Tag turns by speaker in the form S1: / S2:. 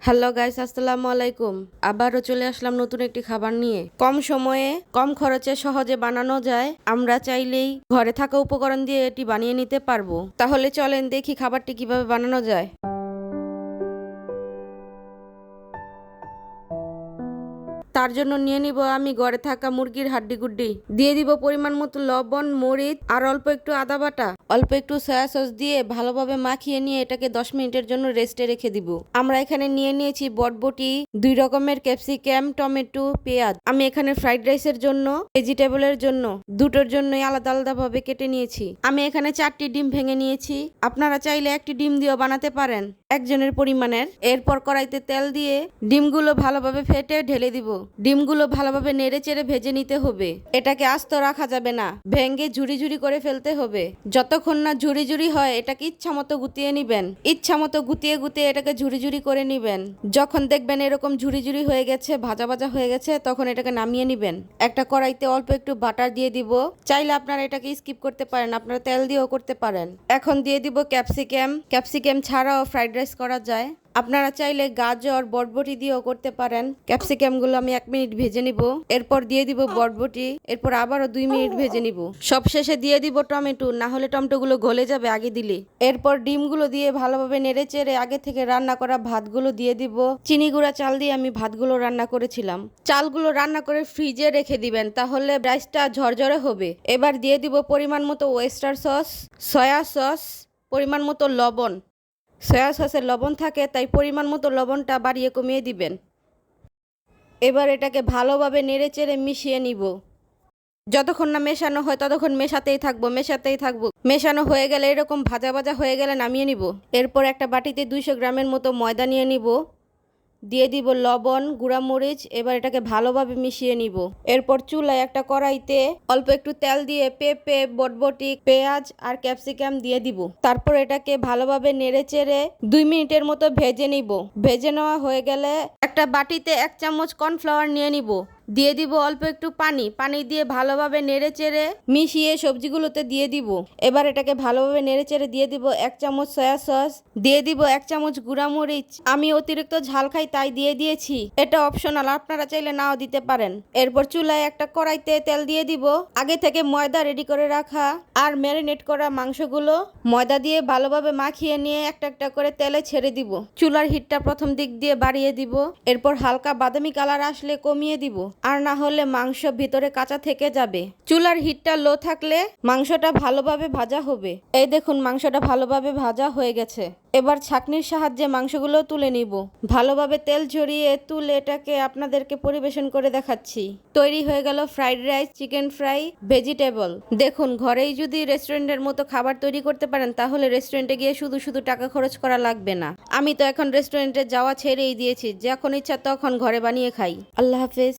S1: Hello guys, আসসালামু আলাইকুম। আবারও চলে আসলাম নতুন একটি খাবার নিয়ে। কম সময়ে কম খরচে সহজে বানানো যায়, আমরা চাইলেই ঘরে থাকা উপকরণ দিয়ে এটি বানিয়ে নিতে পারবো। তাহলে চলেন দেখি খাবারটি কিভাবে বানানো যায়। তার জন্য নিয়ে নিব আমি ঘরে থাকা মুরগির হাড্ডি গুড্ডি, দিয়ে দিব পরিমাণ মতো লবণ, মরিচ আর অল্প একটু আদা বাটা, অল্প একটু সয়া সস দিয়ে ভালোভাবে মাখিয়ে নিয়ে এটাকে 10 মিনিটের জন্য রেস্টে রেখে দিব। আমরা এখানে নিয়ে নিয়েছি বটবটি, 2 রকমের ক্যাপসিকাম, টমেটো, পেঁয়াজ। আমি এখানে ফ্রাইড রাইসের জন্য, ভেজিটেবলের জন্য দুটোর জন্যই আলাদা আলাদা ভাবে কেটে নিয়েছি। আমি এখানে 4টি ডিম ভেঙে নিয়েছি, আপনারা চাইলে 1টি ডিম দিয়েও বানাতে পারেন একজনের পরিমাণের। এরপর কড়াইতে তেল দিয়ে ডিমগুলো ভালোভাবে ফেটে ঢেলে দিব। ডিমগুলো ভালোভাবে নেড়ে চেড়ে ভেজে নিতে হবে, এটাকে আস্ত রাখা যাবে না, ভেঙে ঝুরি ঝুরি করে ফেলতে হবে। যতক্ষণ না ঝুরি ঝুরি হয় এটাকে ইচ্ছা মতো গুতিয়ে নিবেন, ইচ্ছা মতো গুতিয়ে গুতিয়ে এটাকে ঝুরি ঝুরি করে নিবেন। যখন দেখবেন এরকম ঝুরি ঝুরি হয়ে গেছে, ভাজা ভাজা হয়ে গেছে, তখন এটাকে নামিয়ে নিবেন। একটা কড়াইতে অল্প একটু বাটার দিয়ে দিব, চাইলে আপনারা এটাকে স্কিপ করতে পারেন, আপনারা তেল দিয়েও করতে পারেন। এখন দিয়ে দিব ক্যাপসিকাম। ক্যাপসিকাম ছাড়াও ফ্রাইড রাইস করা যায়, আপনারা চাইলে গাজর, বটবটি দিয়েও করতে পারেন। ক্যাপসিকাম গুলো আমি 1 মিনিট ভেজে নিব, এরপর দিয়ে দিব বটবটি, এরপর আবারও 2 মিনিট ভেজে নিব। সবশেষে দিয়ে দিব টমেটো, না হলে টমেটো গুলো গলে যাবে আগে দিলে। এরপর ডিমগুলো দিয়ে ভালোভাবে নেড়ে চেড়ে আগে থেকে রান্না করা ভাতগুলো দিয়ে দিব। চিনি গুঁড়া চাল দিয়ে আমি ভাতগুলো রান্না করেছিলাম। চালগুলো রান্না করে ফ্রিজে রেখে দিবেন, তাহলে রাইসটা ঝরঝরে হবে। এবার দিয়ে দিব পরিমাণ মতো ওয়েস্টার সস, সয়া সস, পরিমাণ মতো লবণ। সয়া সসে লবণ থাকে, তাই পরিমাণ মতো লবণটা বাড়িয়ে কমিয়ে দিবেন। এবার এটাকে ভালোভাবে নেড়ে চেড়ে মিশিয়ে নিব। যতক্ষণ না মেশানো হয় ততক্ষণ মেশাতেই থাকবো। মেশানো হয়ে গেলে এরকম ভাজা ভাজা হয়ে গেলে নামিয়ে নিব। এরপর একটা বাটিতে 200 গ্রামের মতো ময়দা নিয়ে নিব, দিয়ে দিব লবণ, গুঁড়ামরিচ। এবার এটাকে ভালোভাবে মিশিয়ে নিব। এরপর চুলায় একটা কড়াইতে অল্প একটু তেল দিয়ে পেঁপে, বটবটি, পেঁয়াজ আর ক্যাপসিকাম দিয়ে দিব। তারপর এটাকে ভালোভাবে নেড়ে চেড়ে 2 মিনিটের মতো ভেজে নিব। ভেজে নেওয়া হয়ে গেলে একটা বাটিতে 1 চামচ কর্নফ্লাওয়ার নিয়ে নিব, দিয়ে দিব অল্প একটু পানি দিয়ে ভালোভাবে নেড়ে চেড়ে মিশিয়ে সবজিগুলোতে দিয়ে দিব। এবার এটাকে ভালোভাবে নেড়ে চেড়ে দিয়ে দিব 1 চামচ সয়া সস, দিয়ে দিব 1 চামচ গুঁড়ামরিচ। আমি অতিরিক্ত ঝাল খাই তাই দিয়ে দিয়েছি, এটা অপশনাল, আপনারা চাইলে নাও দিতে পারেন। এরপর চুলায় একটা কড়াইতে তেল দিয়ে দিব আগে থেকে ময়দা রেডি করে রাখা আর ম্যারিনেট করা মাংসগুলো ময়দা দিয়ে ভালোভাবে মাখিয়ে নিয়ে একটা একটা করে তেলে ছেড়ে দিব। চুলার হিটটা প্রথম দিক দিয়ে বাড়িয়ে দিব, এরপর হালকা বাদামি কালার আসলে কমিয়ে দিব, আর না হলে মাংস ভিতরে কাঁচা থেকে যাবে। চুলার হিটটা লো থাকলে মাংসটা ভালোভাবে ভাজা হবে। এই দেখুন মাংসটা ভালোভাবে ভাজা হয়ে গেছে। এবার ছাঁকনির সাহায্যে মাংসগুলো তুলে নিব। ভালোভাবে তেল ঝরিয়ে তুলে এটাকে আপনাদেরকে পরিবেশন করে দেখাচ্ছি। তৈরি হয়ে গেল fried rice, chicken fry, vegetable. দেখুন, ঘরেই যদি রেস্টুরেন্টের মতো খাবার তৈরি করতে পারেন তাহলে রেস্টুরেন্টে গিয়ে শুধু শুধু টাকা খরচ করা লাগবে না। আমি তো এখন রেস্টুরেন্টে যাওয়া ছেড়েই দিয়েছি, যখন ইচ্ছা তখন ঘরে বানিয়ে খাই। আল্লাহ হাফেজ।